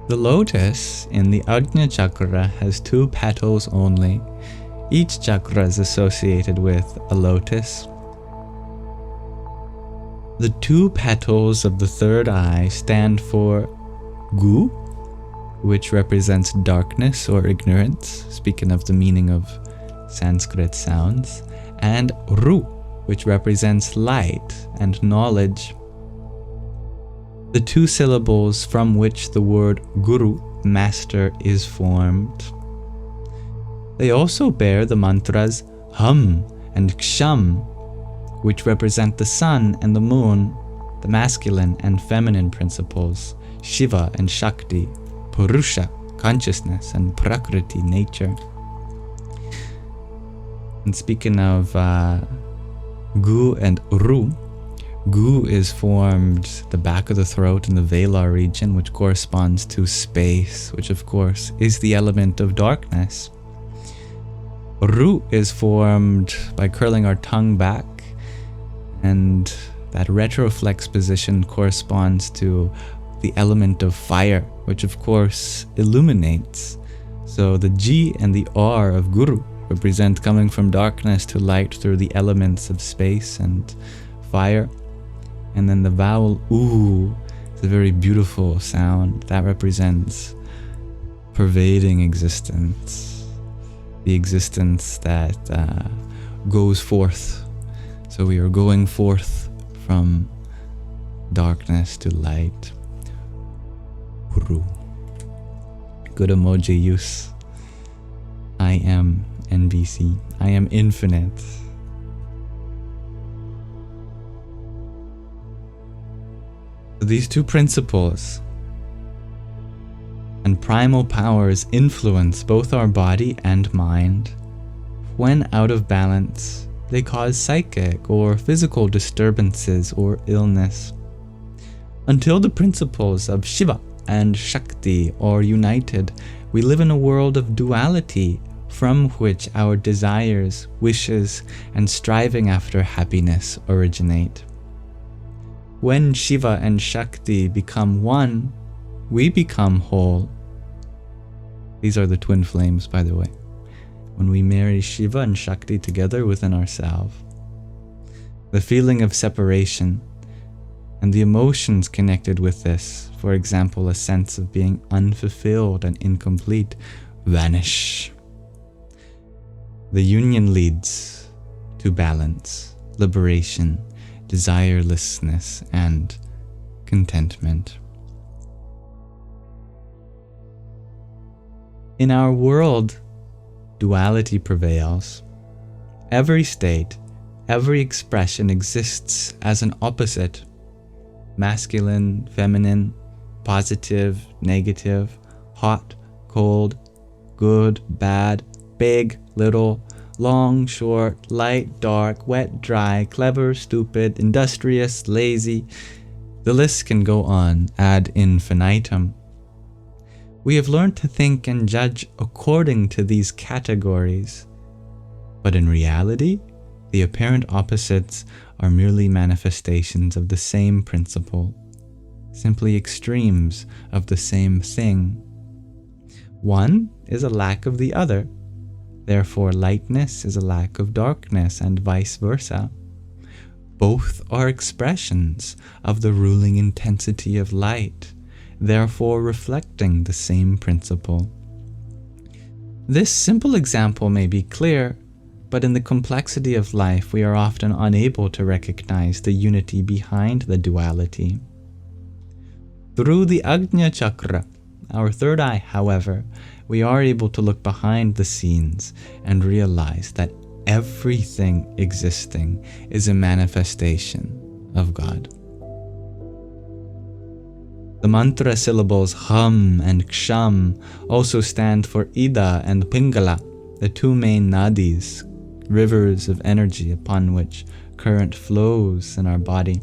The lotus in the Ajna Chakra has 2 petals only. Each chakra is associated with a lotus. The 2 petals of the third eye stand for Gu, which represents darkness or ignorance, speaking of the meaning of Sanskrit sounds, and Ru, which represents light and knowledge. The 2 syllables from which the word Guru, master, is formed. They also bear the mantras Hum and Ksham, which represent the sun and the moon, the masculine and feminine principles, Shiva and Shakti, Purusha, consciousness, and Prakriti, nature. And speaking of Gu and Ru, Gu is formed the back of the throat in the velar region, which corresponds to space, which of course is the element of darkness. Ru is formed by curling our tongue back, and that retroflex position corresponds to the element of fire, which of course illuminates. So the G and the R of Guru represent coming from darkness to light through the elements of space and fire. And then the vowel U is a very beautiful sound that represents pervading existence, the existence that goes forth. So we are going forth from darkness to light. Uru. Good emoji use. I am NBC. I am infinite. These 2 principles and primal powers influence both our body and mind. When out of balance, they cause psychic or physical disturbances or illness. Until the principles of Shiva and Shakti are united, we live in a world of duality from which our desires, wishes, and striving after happiness originate. When Shiva and Shakti become one, we become whole. These are the twin flames, by the way. When we marry Shiva and Shakti together within ourselves, the feeling of separation and the emotions connected with this, for example, a sense of being unfulfilled and incomplete, vanish. The union leads to balance, liberation, desirelessness, and contentment. In our world, duality prevails. Every state, every expression exists as an opposite. Masculine, feminine, positive, negative, hot, cold, good, bad, big, little, long, short, light, dark, wet, dry, clever, stupid, industrious, lazy. The list can go on ad infinitum. We have learned to think and judge according to these categories, but in reality, the apparent opposites are merely manifestations of the same principle, simply extremes of the same thing. One is a lack of the other. Therefore, lightness is a lack of darkness, and vice versa. Both are expressions of the ruling intensity of light, therefore reflecting the same principle. This simple example may be clear, but in the complexity of life, we are often unable to recognize the unity behind the duality. Through the Ajna Chakra, our third eye, however, we are able to look behind the scenes and realize that everything existing is a manifestation of God. The mantra syllables Hum and Ksham also stand for Ida and Pingala, the 2 main nadis, rivers of energy upon which current flows in our body,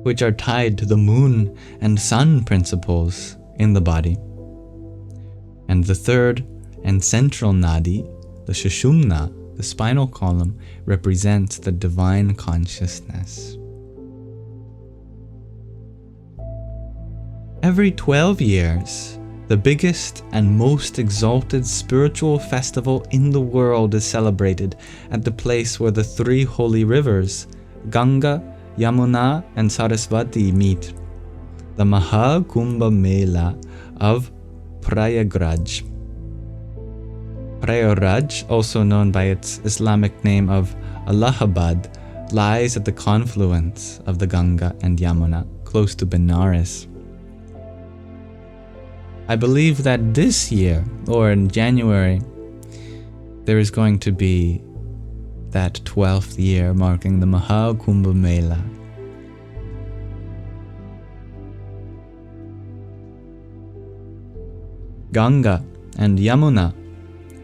which are tied to the moon and sun principles in the body. And the third and central nadi, the Sushumna, the spinal column, represents the divine consciousness. every 12 years, the biggest and most exalted spiritual festival in the world is celebrated at the place where the three holy rivers, Ganga, Yamuna, and Saraswati meet, the Maha Kumbh Mela of Prayagraj. Prayagraj, also known by its Islamic name of Allahabad, lies at the confluence of the Ganga and Yamuna, close to Benares. I believe that this year, or in January, there is going to be that 12th year marking the Maha Kumbh Mela. Ganga and Yamuna,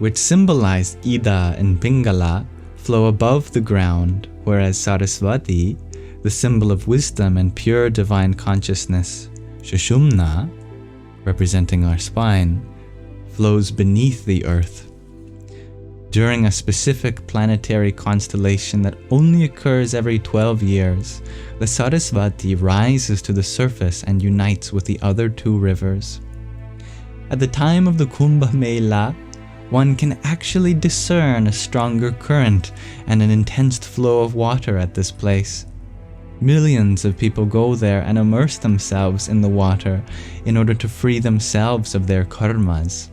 which symbolize Ida and Pingala, flow above the ground, whereas Saraswati, the symbol of wisdom and pure divine consciousness, Sushumna, representing our spine, flows beneath the earth. During a specific planetary constellation that only occurs every 12 years, the Saraswati rises to the surface and unites with the other two rivers. At the time of the Kumbh Mela, one can actually discern a stronger current and an intense flow of water at this place. Millions of people go there and immerse themselves in the water in order to free themselves of their karmas.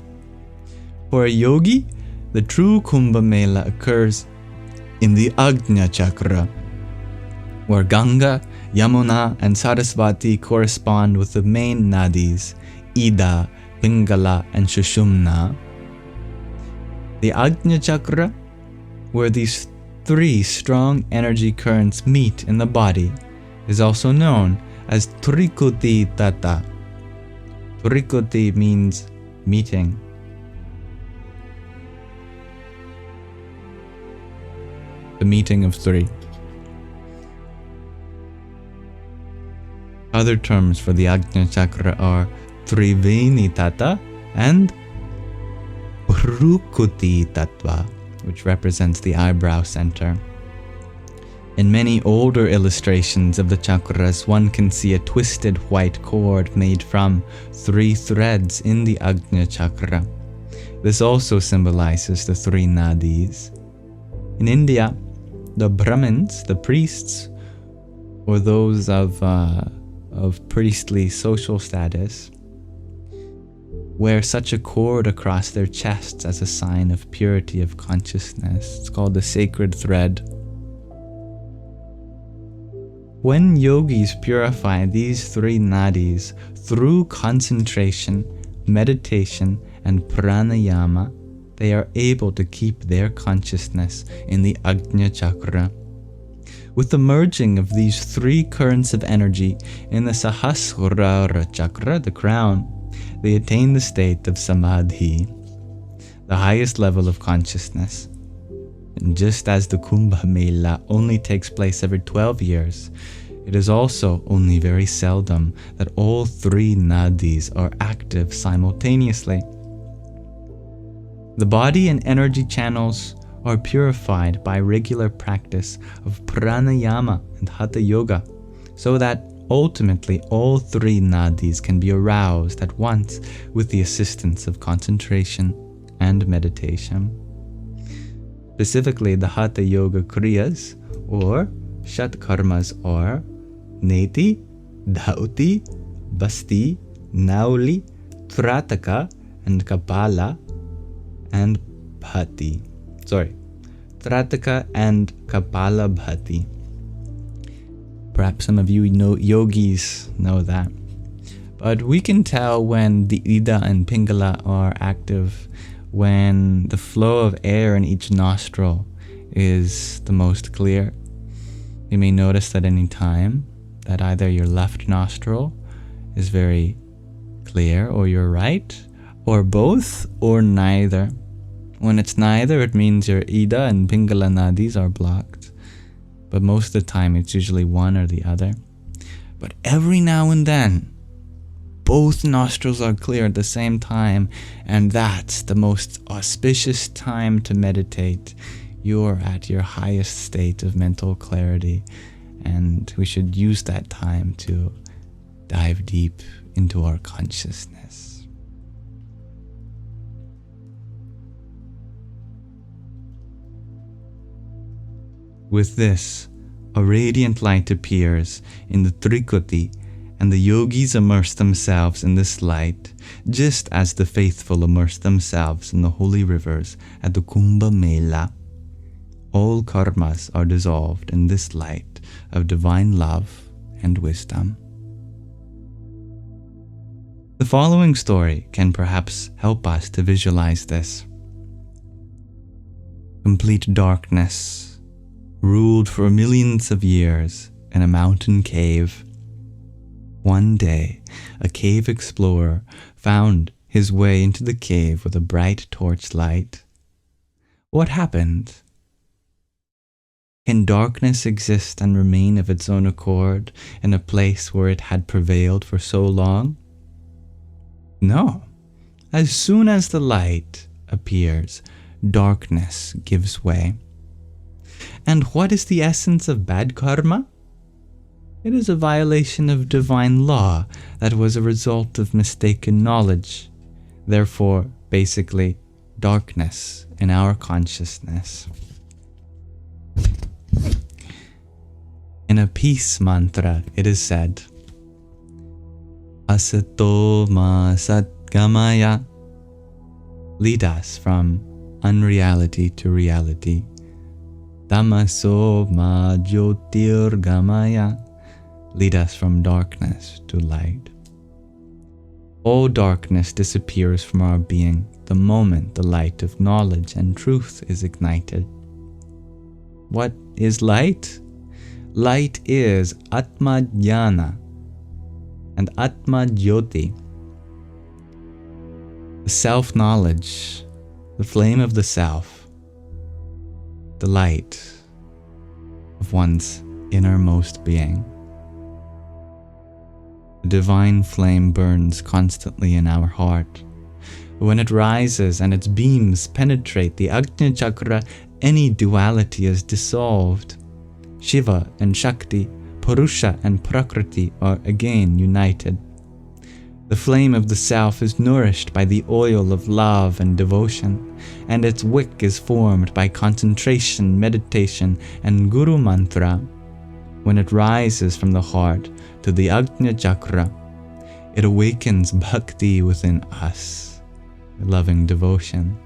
For a yogi, the true Kumbh Mela occurs in the Ajna Chakra, where Ganga, Yamuna, and Saraswati correspond with the main nadis, Ida, Pingala, and Sushumna. The Ajna Chakra, where these three strong energy currents meet in the body, is also known as Trikuti Tata. Trikuti means meeting. The meeting of three. Other terms for the Ajna Chakra are Triveni Tata and Prukuti Tattva, which represents the eyebrow center. In many older illustrations of the chakras, one can see a twisted white cord made from 3 threads in the Ajna Chakra. This also symbolizes the 3 nadis. In India, the Brahmins, the priests, or those of priestly social status, wear such a cord across their chests as a sign of purity of consciousness. It's called the sacred thread. When yogis purify these 3 nadis through concentration, meditation, and pranayama, they are able to keep their consciousness in the Ajna Chakra. With the merging of these 3 currents of energy in the Sahasrara Chakra, the crown, they attain the state of Samadhi, the highest level of consciousness. And just as the Kumbh Mela only takes place every 12 years, it is also only very seldom that all 3 nadis are active simultaneously. The body and energy channels are purified by regular practice of pranayama and hatha yoga, so that ultimately all 3 nadis can be aroused at once with the assistance of concentration and meditation. Specifically, the hatha yoga kriyas or shat karmas are neti, dhauti, basti, nauli, trataka, and kapala, and bhati. Trataka and kapala bhati. Perhaps some of you yogis know that. But we can tell when the Ida and Pingala are active when the flow of air in each nostril is the most clear. You may notice at any time that either your left nostril is very clear, or your right, or both, or neither. When it's neither, it means your Ida and Pingala nadis are blocked. But most of the time, it's usually one or the other. But every now and then, both nostrils are clear at the same time, and that's the most auspicious time to meditate. You're at your highest state of mental clarity, and we should use that time to dive deep into our consciousness. With this, a radiant light appears in the Trikuti, and the yogis immerse themselves in this light, just as the faithful immerse themselves in the holy rivers at the Kumbh Mela. All karmas are dissolved in this light of divine love and wisdom. The following story can perhaps help us to visualize this. Complete darkness ruled for millions of years in a mountain cave. One day, a cave explorer found his way into the cave with a bright torchlight. What happened? Can darkness exist and remain of its own accord in a place where it had prevailed for so long? No. As soon as the light appears, darkness gives way. And what is the essence of bad karma? It is a violation of divine law that was a result of mistaken knowledge. Therefore, basically, darkness in our consciousness. In a peace mantra, it is said, Asato ma satgamaya. Lead us from unreality to reality. Tamaso ma jyotirgamaya. Lead us from darkness to light. All darkness disappears from our being the moment the light of knowledge and truth is ignited. What is light? Light is Atma Jnana and Atma Jyoti. The self-knowledge, the flame of the self, the light of one's innermost being. The divine flame burns constantly in our heart. When it rises and its beams penetrate the Ajna Chakra, any duality is dissolved. Shiva and Shakti, Purusha and Prakriti are again united. The flame of the self is nourished by the oil of love and devotion, and its wick is formed by concentration, meditation, and Guru Mantra. When it rises from the heart to the Ajna Chakra, it awakens bhakti within us, loving devotion.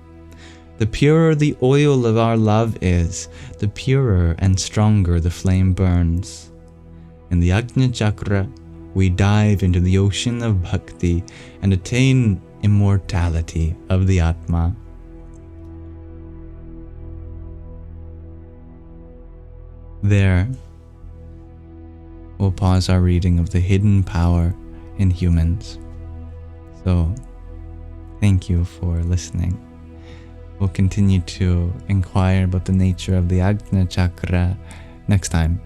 The purer the oil of our love is, the purer and stronger the flame burns. In the Ajna Chakra, we dive into the ocean of bhakti and attain immortality of the Atma. There, we'll pause our reading of the hidden power in humans. So, thank you for listening. We'll continue to inquire about the nature of the Ajna Chakra next time